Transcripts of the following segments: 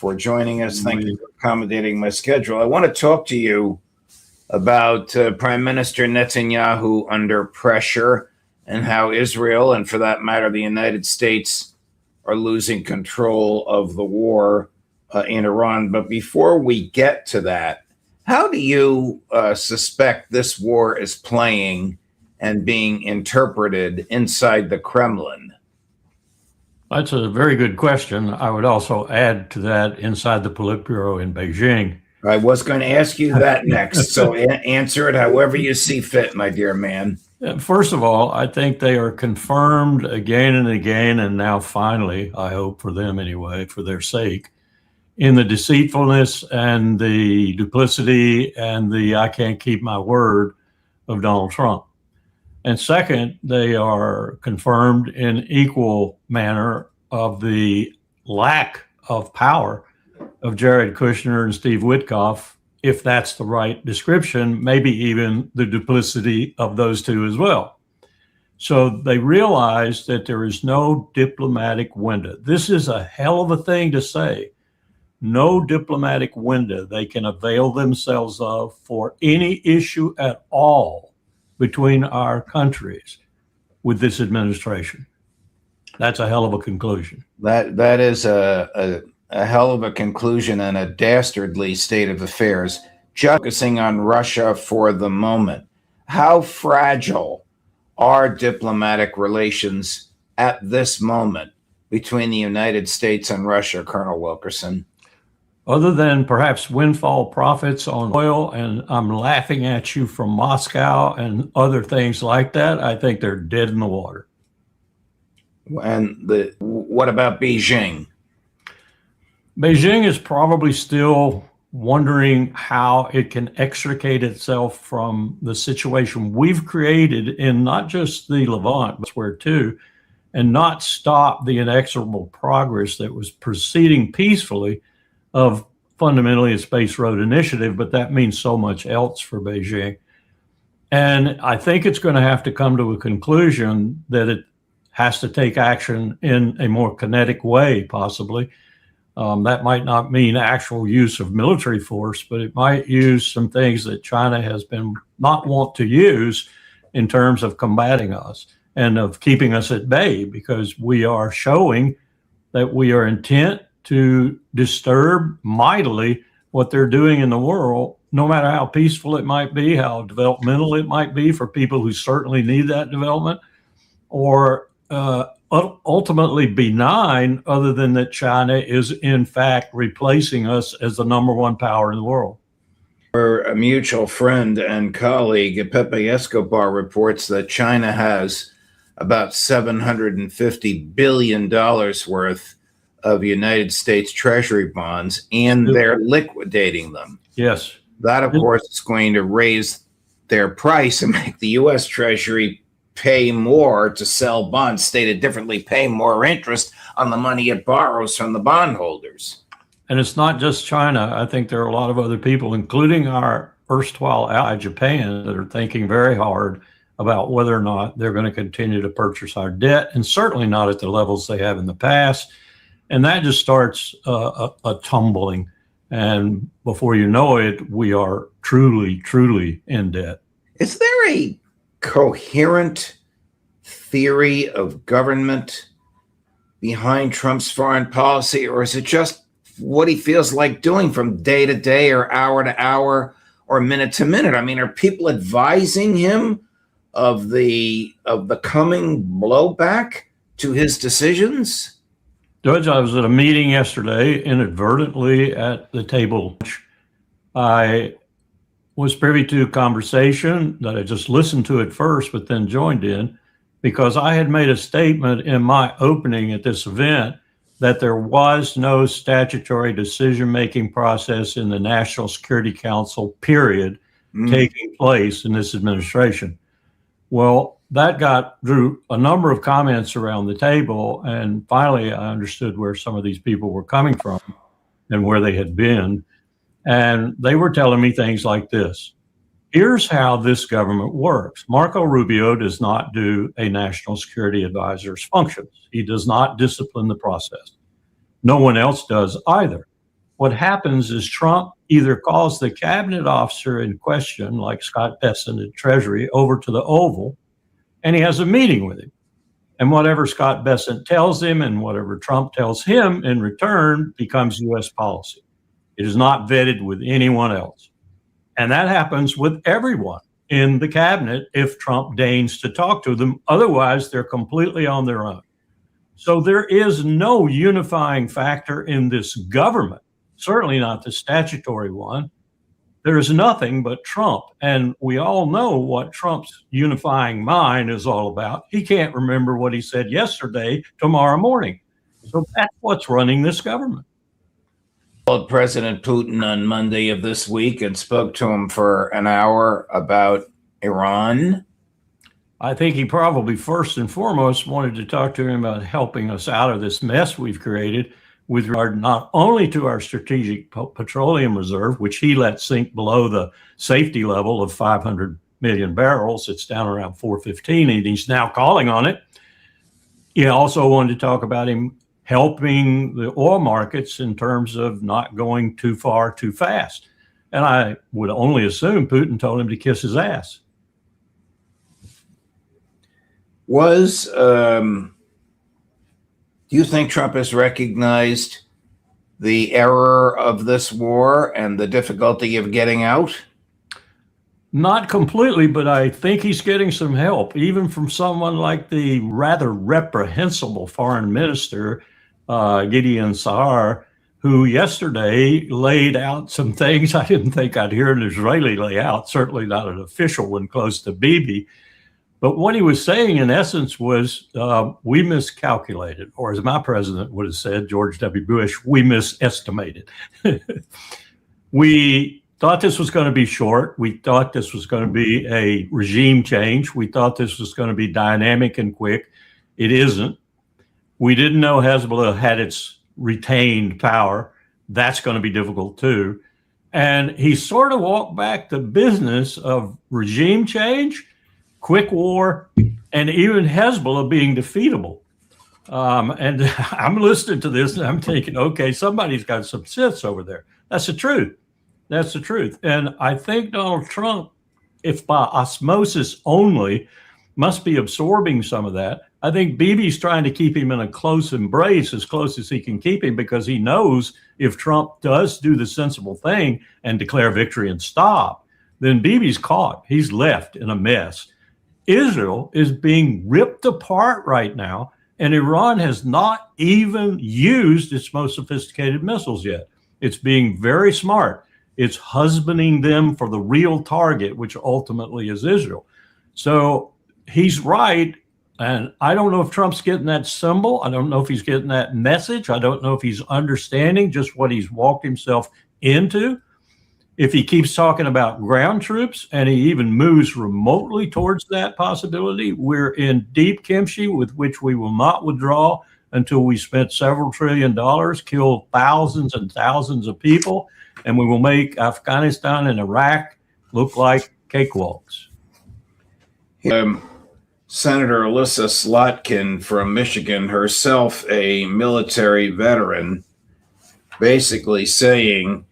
for joining us. Thank you for accommodating my schedule. I want to talk to you about Prime Minister Netanyahu under pressure and how Israel, and for that matter, the United States, are losing control of the war in Iran. But before we get to that, how do you suspect this war is playing and being interpreted inside the Kremlin? That's a very good question. I would also add to that inside the Politburo in Beijing. I was going to ask you that next, so answer it however you see fit, my dear man. First of all, I think they are confirmed again and again, and now finally, I hope for them anyway, for their sake, in the deceitfulness and the duplicity and the I can't keep my word of Donald Trump. And second, they are confirmed in equal manner of the lack of power of Jared Kushner and Steve Witkoff, if that's the right description, maybe even the duplicity of those two as well. So they realize that there is no diplomatic window. This is a hell of a thing to say. No diplomatic window they can avail themselves of for any issue at all between our countries with this administration. That's a hell of a conclusion. That is a hell of a conclusion and a dastardly state of affairs. Just focusing on Russia for the moment, how fragile are diplomatic relations at this moment between the United States and Russia, Colonel Wilkerson? Other than perhaps windfall profits on oil, and I'm laughing at you from Moscow and other things like that, I think they're dead in the water. And what about Beijing? Beijing is probably still wondering how it can extricate itself from the situation we've created in not just the Levant, but where too, and not stop the inexorable progress that was proceeding peacefully of fundamentally a space road initiative, but that means so much else for Beijing. And I think it's going to have to come to a conclusion that it has to take action in a more kinetic way, possibly. That might not mean actual use of military force, but it might use some things that China has been not want to use in terms of combating us and of keeping us at bay, because we are showing that we are intent to disturb mightily what they're doing in the world, no matter how peaceful it might be, how developmental it might be for people who certainly need that development, or ultimately benign, other than that China is in fact replacing us as the number one power in the world. A mutual friend and colleague, Pepe Escobar, reports that China has about $750 billion worth of United States Treasury bonds, and they're liquidating them. Yes. That, of course, is going to raise their price and make the U.S. Treasury pay more to sell bonds. Stated differently, pay more interest on the money it borrows from the bondholders. And it's not just China. I think there are a lot of other people, including our erstwhile ally, Japan, that are thinking very hard about whether or not they're going to continue to purchase our debt, and certainly not at the levels they have in the past. And that just starts a tumbling. And before you know it, we are truly, truly in debt. Is there a coherent theory of government behind Trump's foreign policy, or is it just what he feels like doing from day to day or hour to hour or minute to minute? I mean, are people advising him of the coming blowback to his decisions? Judge, I was at a meeting yesterday, inadvertently at the table. I was privy to a conversation that I just listened to at first, but then joined in, because I had made a statement in my opening at this event that there was no statutory decision-making process in the National Security Council, period, taking place in this administration. Well, that drew a number of comments around the table, and finally I understood where some of these people were coming from and where they had been. And they were telling me things like this. Here's how this government works. Marco Rubio does not do a national security advisor's functions. He does not discipline the process. No one else does either. What happens is Trump either calls the cabinet officer in question, like Scott Bessent at Treasury, over to the Oval, and he has a meeting with him. And whatever Scott Bessent tells him and whatever Trump tells him in return becomes U.S. policy. It is not vetted with anyone else. And that happens with everyone in the cabinet if Trump deigns to talk to them. Otherwise, they're completely on their own. So there is no unifying factor in this government, certainly not the statutory one. There is nothing but Trump. And we all know what Trump's unifying mind is all about. He can't remember what he said yesterday, tomorrow morning. So that's what's running this government. Called President Putin on Monday of this week and spoke to him for an hour about Iran. I think he probably first and foremost wanted to talk to him about helping us out of this mess we've created with regard not only to our strategic petroleum reserve, which he let sink below the safety level of 500 million barrels. It's down around 415, and he's now calling on it. He also wanted to talk about him helping the oil markets in terms of not going too far too fast. And I would only assume Putin told him to kiss his ass. Do you think Trump has recognized the error of this war and the difficulty of getting out? Not completely, but I think he's getting some help, even from someone like the rather reprehensible foreign minister, Gideon Sa'ar, who yesterday laid out some things I didn't think I'd hear an Israeli lay out, certainly not an official one close to Bibi. But what he was saying, in essence, was we miscalculated, or as my president would have said, George W. Bush, we misestimated. We thought this was going to be short. We thought this was going to be a regime change. We thought this was going to be dynamic and quick. It isn't. We didn't know Hezbollah had its retained power. That's going to be difficult, too. And he sort of walked back the business of regime change, quick war, and even Hezbollah being defeatable. And I'm listening to this and I'm thinking, okay, somebody's got some sense over there. That's the truth. That's the truth. And I think Donald Trump, if by osmosis only, must be absorbing some of that. I think Bibi's trying to keep him in a close embrace, as close as he can keep him, because he knows if Trump does do the sensible thing and declare victory and stop, then Bibi's caught. He's left in a mess. Israel is being ripped apart right now, and Iran has not even used its most sophisticated missiles yet. It's being very smart. It's husbanding them for the real target, which ultimately is Israel. So he's right, and I don't know if Trump's getting that symbol. I don't know if he's getting that message. I don't know if he's understanding just what he's walked himself into. If he keeps talking about ground troops and he even moves remotely towards that possibility, we're in deep kimchi with which we will not withdraw until we spent several $1 trillion, killed thousands and thousands of people, and we will make Afghanistan and Iraq look like cakewalks. Senator Alyssa Slotkin from Michigan, herself a military veteran, basically saying,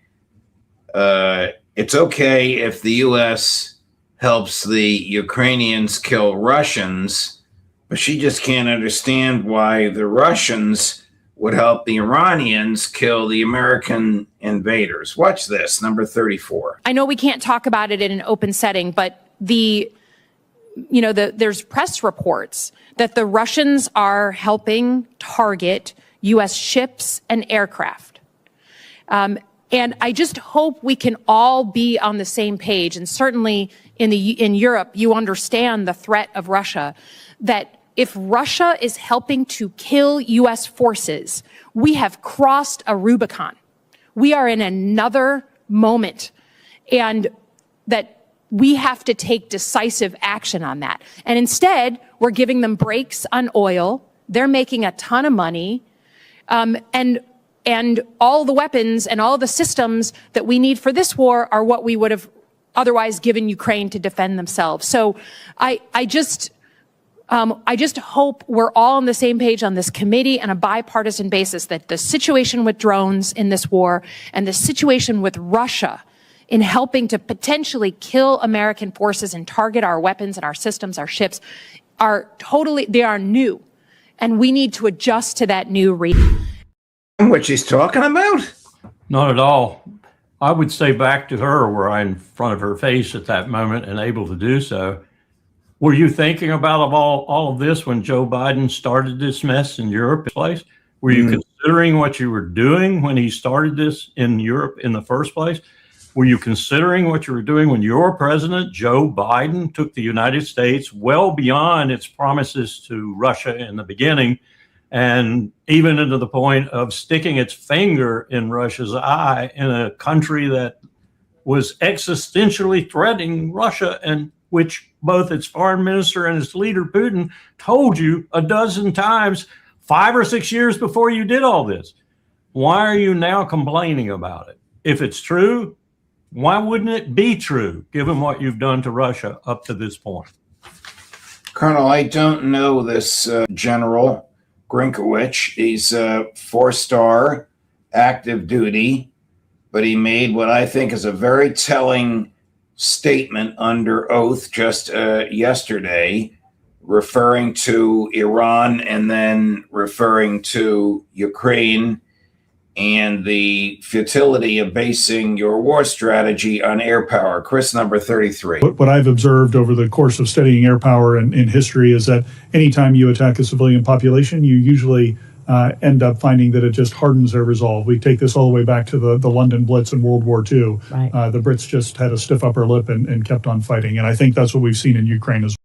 it's okay if the U.S. helps the Ukrainians kill Russians, but she just can't understand why the Russians would help the Iranians kill the American invaders. Watch this, number 34. I know we can't talk about it in an open setting, but there's press reports that the Russians are helping target U.S. ships and aircraft. And I just hope we can all be on the same page. And certainly in Europe, you understand the threat of Russia, that if Russia is helping to kill U.S. forces, we have crossed a Rubicon. We are in another moment, and that we have to take decisive action on that. And instead, we're giving them breaks on oil. They're making a ton of money. And all the weapons and all the systems that we need for this war are what we would have otherwise given Ukraine to defend themselves. So I just I just hope we're all on the same page on this committee on a bipartisan basis, that the situation with drones in this war and the situation with Russia in helping to potentially kill American forces and target our weapons and our systems, our ships, they are new. And we need to adjust to that new reality. What she's talking about? Not at all. I would say back to her, were I in front of her face at that moment and able to do so. Were you thinking about all of this when Joe Biden started this mess in Europe? Were you considering what you were doing when he started this in Europe in the first place? Were you considering what you were doing when your president, Joe Biden, took the United States well beyond its promises to Russia in the beginning, and even into the point of sticking its finger in Russia's eye in a country that was existentially threatening Russia, and which both its foreign minister and its leader, Putin, told you a dozen times 5 or 6 years before you did all this? Why are you now complaining about it? If it's true, why wouldn't it be true, given what you've done to Russia up to this point? Colonel, I don't know this General Grinkowicz. He's a 4-star active duty, but he made what I think is a very telling statement under oath just yesterday, referring to Iran and then referring to Ukraine and the futility of basing your war strategy on air power. Chris, number 33. What I've observed over the course of studying air power in history is that anytime you attack a civilian population, you usually end up finding that it just hardens their resolve. We take this all the way back to the London Blitz in World War II. Right. The Brits just had a stiff upper lip and kept on fighting. And I think that's what we've seen in Ukraine as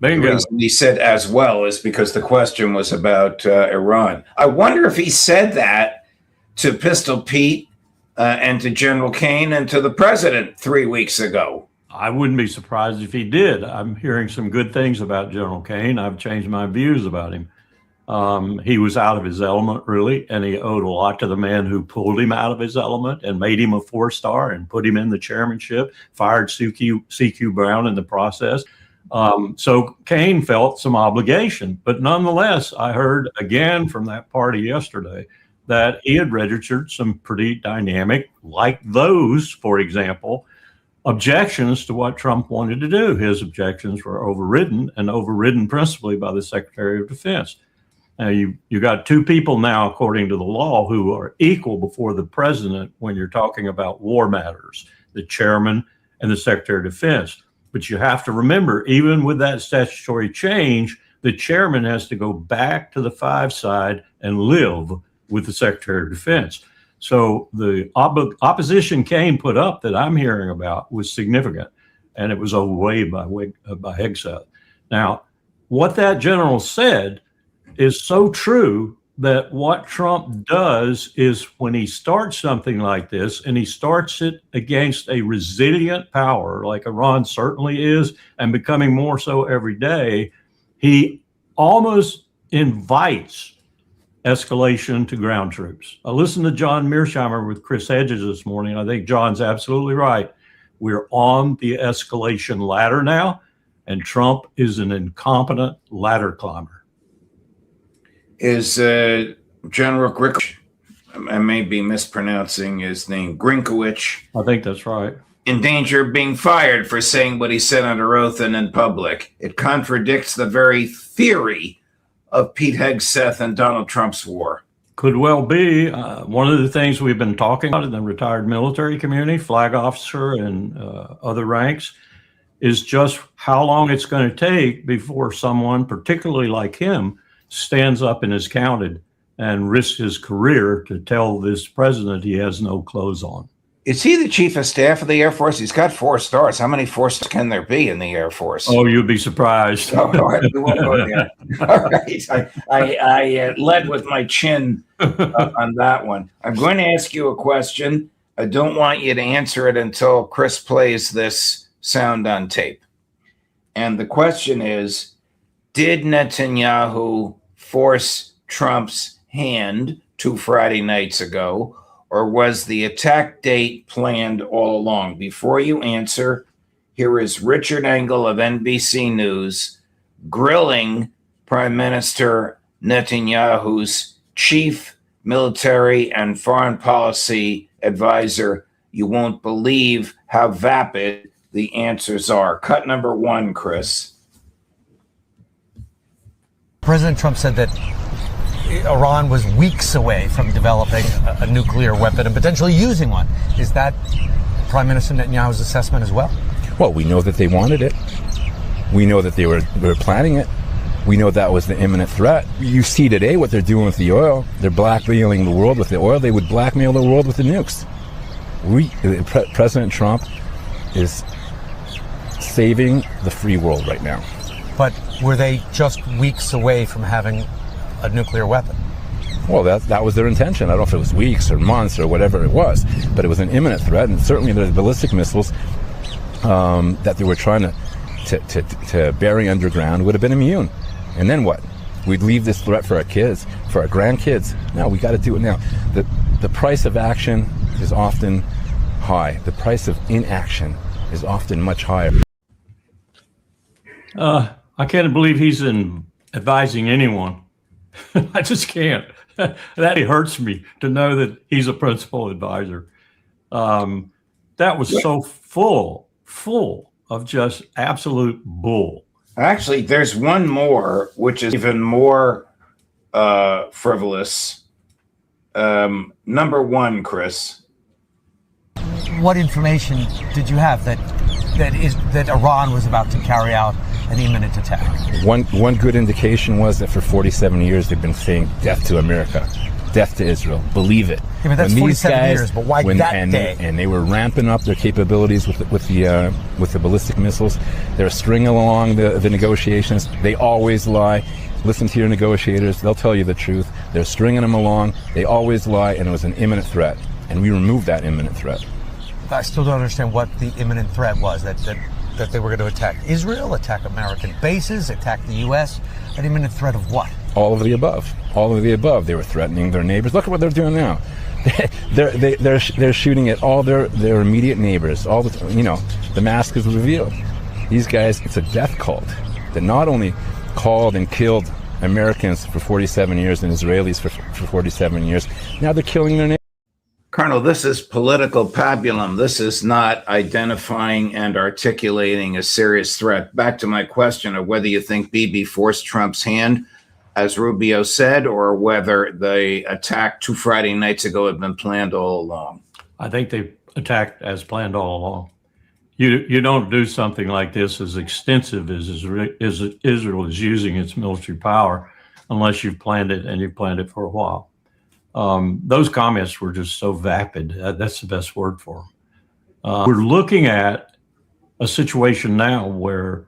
well. The reason he said as well is because the question was about Iran. I wonder if he said that to Pistol Pete and to General Kane and to the president 3 weeks ago. I wouldn't be surprised if he did. I'm hearing some good things about General Kane. I've changed my views about him. He was out of his element, really, and he owed a lot to the man who pulled him out of his element and made him a 4-star and put him in the chairmanship, fired CQ Brown in the process. So Kane felt some obligation, but nonetheless, I heard again from that party yesterday that he had registered some pretty dynamic, like those, for example, objections to what Trump wanted to do. His objections were overridden principally by the Secretary of Defense. Now, you got two people now, according to the law, who are equal before the president when you're talking about war matters, the chairman and the Secretary of Defense. But you have to remember, even with that statutory change, the chairman has to go back to the 5 side and live with the Secretary of Defense. So the opposition Kane put up that I'm hearing about was significant, and it was overweighed by Hegseth. Now, what that general said is so true that what Trump does is when he starts something like this, and he starts it against a resilient power like Iran certainly is, and becoming more so every day, he almost invites escalation to ground troops. I listened to John Mearsheimer with Chris Hedges this morning. I think John's absolutely right. We're on the escalation ladder now, and Trump is an incompetent ladder climber. Is General Grinkowicz, I may be mispronouncing his name, Grinkowicz, I think that's right, in danger of being fired for saying what he said under oath and in public? It contradicts the very theory of Pete Hegseth and Donald Trump's war. Could well be. One of the things we've been talking about in the retired military community, flag officer and other ranks, is just how long it's going to take before someone, particularly like him, stands up and is counted and risks his career to tell this president he has no clothes on. Is he the chief of staff of the Air Force? He's got 4 stars. How many 4 stars can there be in the Air Force? Oh, you'd be surprised. Oh, we won't go there. All right. I led with my chin on that one. I'm going to ask you a question. I don't want you to answer it until Chris plays this sound on tape. And the question is, did Netanyahu force Trump's hand 2 Friday nights ago, or was the attack date planned all along? Before you answer, here is Richard Engel of NBC News grilling Prime Minister Netanyahu's chief military and foreign policy advisor. You won't believe how vapid the answers are. Cut number one, Chris. President Trump said that Iran was weeks away from developing a nuclear weapon and potentially using one. Is that Prime Minister Netanyahu's assessment as well? Well, we know that they wanted it. We know that they were planning it. We know that was the imminent threat. You see today what they're doing with the oil. They're blackmailing the world with the oil. They would blackmail the world with the nukes. President Trump is saving the free world right now. But were they just weeks away from having a nuclear weapon? Well, that was their intention. I don't know if it was weeks or months or whatever it was, but it was an imminent threat, and certainly there's ballistic missiles that they were trying to bury underground would have been immune. And then what? We'd leave this threat for our kids, for our grandkids. No, we got to do it now. The price of action is often high. The price of inaction is often much higher. I can't believe he's advising anyone. I just can't. That hurts me to know that he's a principal advisor. That was so full of just absolute bull. Actually, there's one more, which is even more frivolous. Number one, Chris. What information did you have that Iran was about to carry out an imminent attack? One good indication was that for 47 years they've been saying death to America, death to Israel. Believe it. Yeah, but that's 47 years. But why that day? And they were ramping up their capabilities with the ballistic missiles. They're stringing along the negotiations. They always lie. Listen to your negotiators; they'll tell you the truth. They're stringing them along. They always lie, and it was an imminent threat. And we removed that imminent threat. I still don't understand what the imminent threat was. That they were going to attack Israel, attack American bases, attack the U.S. An imminent threat of what? All of the above. All of the above. They were threatening their neighbors. Look at what they're doing now. They're shooting at all their immediate neighbors. All the mask is revealed. These guys, it's a death cult that not only called and killed Americans for 47 years and Israelis for 47 years. Now they're killing their neighbors. Colonel, this is political pabulum. This is not identifying and articulating a serious threat. Back to my question of whether you think Bibi forced Trump's hand, as Rubio said, or whether the attack 2 Friday nights ago had been planned all along. I think they attacked as planned all along. You don't do something like this as extensive as Israel is using its military power unless you've planned it, and you've planned it for a while. Those comments were just so vapid. That's the best word for them. We're looking at a situation now where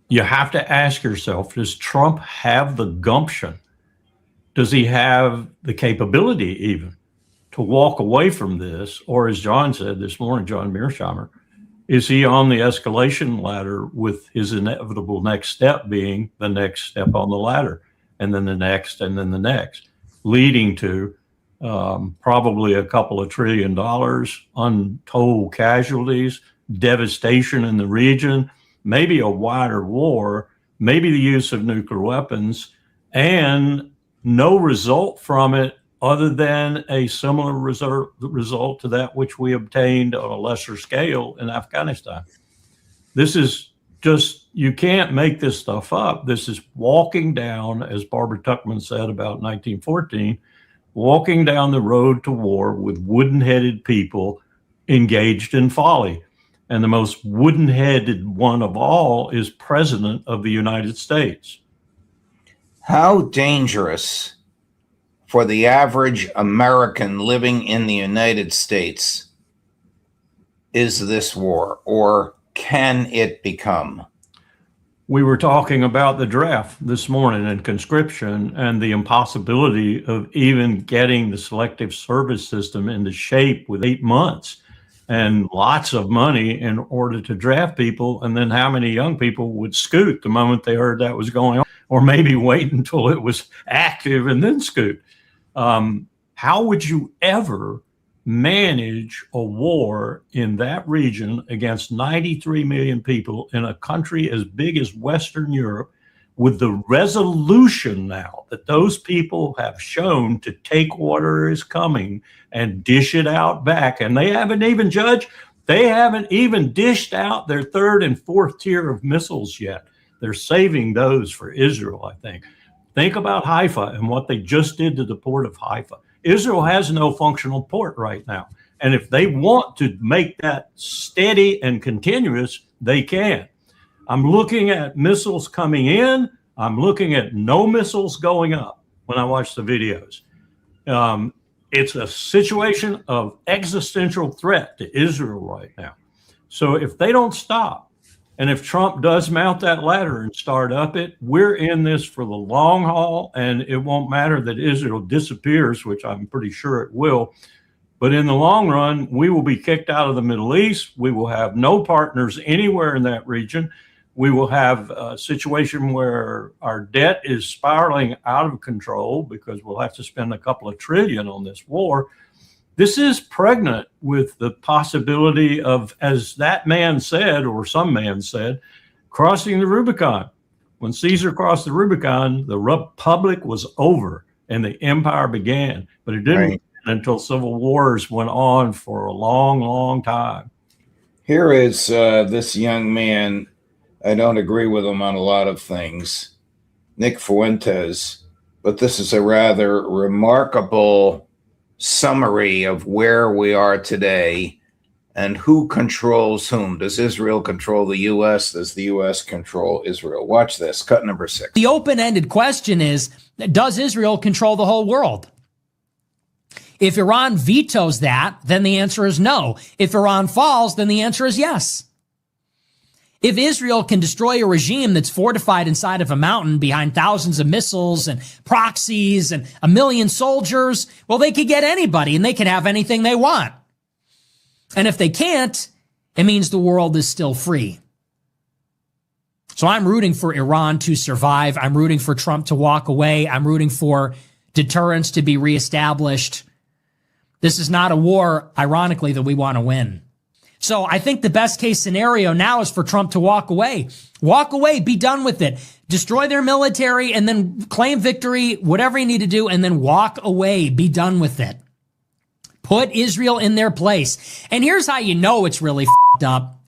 you have to ask yourself, does Trump have the gumption? Does he have the capability even to walk away from this? Or as John said this morning, John Mearsheimer, is he on the escalation ladder with his inevitable next step being the next step on the ladder, and then the next, and then the next, leading to probably a couple of $1 trillion, untold casualties, devastation in the region, maybe a wider war, maybe the use of nuclear weapons, and no result from it other than a similar result to that which we obtained on a lesser scale in Afghanistan. This is just, you can't make this stuff up. This is walking down, as Barbara Tuchman said about 1914, walking down the road to war with wooden-headed people engaged in folly. And the most wooden-headed one of all is President of the United States. How dangerous for the average American living in the United States is this war, or can it become? We were talking about the draft this morning and conscription and the impossibility of even getting the selective service system into shape with 8 months and lots of money in order to draft people. And then how many young people would scoot the moment they heard that was going on, or maybe wait until it was active and then scoot. How would you ever manage a war in that region against 93 million people in a country as big as Western Europe, with the resolution now that those people have shown to take whatever is coming and dish it out back. And they haven't even, Judge, they haven't even dished out their third and fourth tier of missiles yet. They're saving those for Israel, I think. Think about Haifa and what they just did to the port of Haifa. Israel has no functional port right now. And if they want to make that steady and continuous, they can. I'm looking at missiles coming in. I'm looking at no missiles going up when I watch the videos. It's a situation of existential threat to Israel right now. So if they don't stop, and if Trump does mount that ladder and start up it, we're in this for the long haul, and it won't matter that Israel disappears, which I'm pretty sure it will. But in the long run, we will be kicked out of the Middle East. We will have no partners anywhere in that region. We will have a situation where our debt is spiraling out of control because we'll have to spend a couple of trillion on this war. This is pregnant with the possibility of, as that man said, or some man said, crossing the Rubicon. When Caesar crossed the Rubicon, the Republic was over and the empire began. But it didn't until civil wars went on for a long, long time. Here is this young man. I don't agree with him on a lot of things, Nick Fuentes, but this is a rather remarkable summary of where we are today and who controls whom. Does Israel control the U.S.? Does the U.S. control Israel? Watch this, cut number 6. The open-ended question is, does Israel control the whole world? If Iran vetoes that, then the answer is no. If Iran falls, then the answer is yes. If Israel can destroy a regime that's fortified inside of a mountain behind thousands of missiles and proxies and 1 million soldiers, well, they could get anybody and they can have anything they want. And if they can't, it means the world is still free. So I'm rooting for Iran to survive. I'm rooting for Trump to walk away. I'm rooting for deterrence to be reestablished. This is not a war, ironically, that we want to win. So I think the best case scenario now is for Trump to walk away. Walk away, be done with it. Destroy their military and then claim victory, whatever you need to do, and then walk away, be done with it. Put Israel in their place. And here's how you know it's really f***ed up.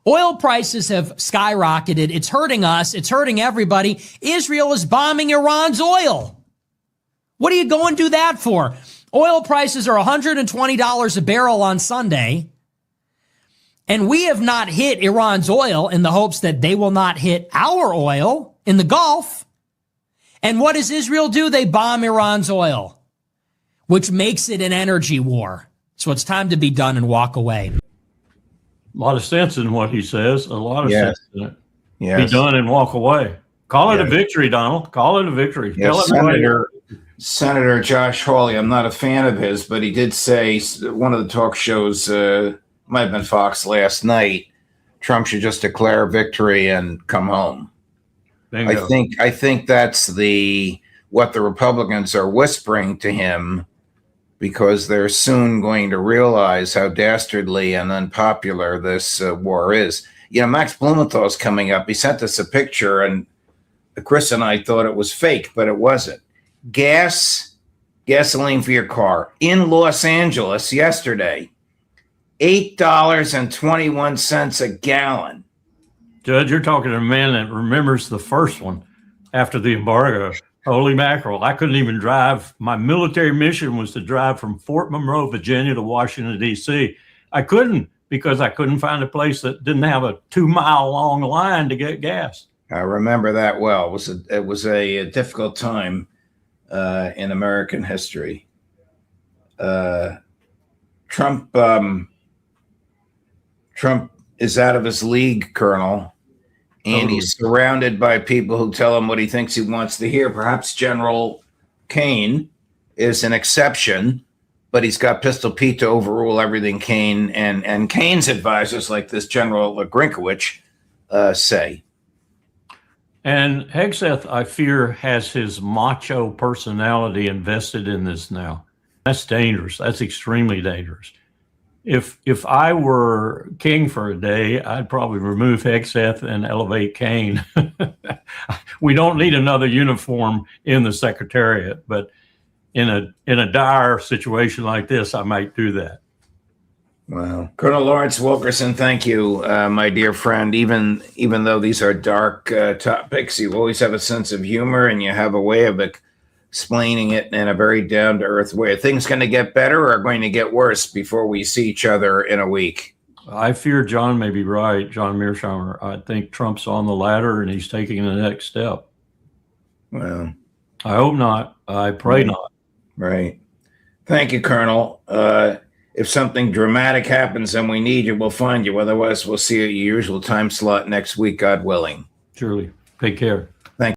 Oil prices have skyrocketed. It's hurting us. It's hurting everybody. Israel is bombing Iran's oil. What are you going to do that for? Oil prices are $120 a barrel on Sunday. And we have not hit Iran's oil in the hopes that they will not hit our oil in the Gulf. And what does Israel do? They bomb Iran's oil, which makes it an energy war. So it's time to be done and walk away. A lot of sense in what he says. A lot of sense in it. Yes. Be done and walk away. Call it a victory, Donald. Call it a victory. Yes, Senator Josh Hawley, I'm not a fan of his, but he did say, one of the talk shows, might have been Fox last night, Trump should just declare victory and come home. Bingo. I think that's what the Republicans are whispering to him, because they're soon going to realize how dastardly and unpopular this war is. You know, Max Blumenthal's coming up. He sent us a picture, and Chris and I thought it was fake, but it wasn't. Gasoline for your car in Los Angeles yesterday, $8.21 a gallon. Judge, you're talking to a man that remembers the first one after the embargo. Holy mackerel. I couldn't even drive. My military mission was to drive from Fort Monroe, Virginia to Washington, D.C. I couldn't, because I couldn't find a place that didn't have a 2-mile long line to get gas. I remember that well. It was a difficult time in American history. Trump is out of his league, Colonel, and he's surrounded by people who tell him what he thinks he wants to hear. Perhaps General Kane is an exception, but he's got Pistol Pete to overrule everything Kane and Kane's advisors, like this General Grinkowicz, say. And Hegseth, I fear, has his macho personality invested in this now. That's dangerous. That's extremely dangerous. If I were king for a day, I'd probably remove Hegseth and elevate Kane. We don't need another uniform in the Secretariat, but in a dire situation like this, I might do that. Wow. Colonel Lawrence Wilkerson, thank you, my dear friend. Even though these are dark topics, you always have a sense of humor and you have a way of explaining it in a very down-to-earth way. Are things going to get better or are going to get worse before we see each other in a week? I fear John may be right, John Mearsheimer. I think Trump's on the ladder and he's taking the next step. Well, I hope not. I pray not. Right. Thank you, Colonel. If something dramatic happens and we need you, we'll find you. Otherwise, we'll see you at your usual time slot next week, God willing. Surely. Take care.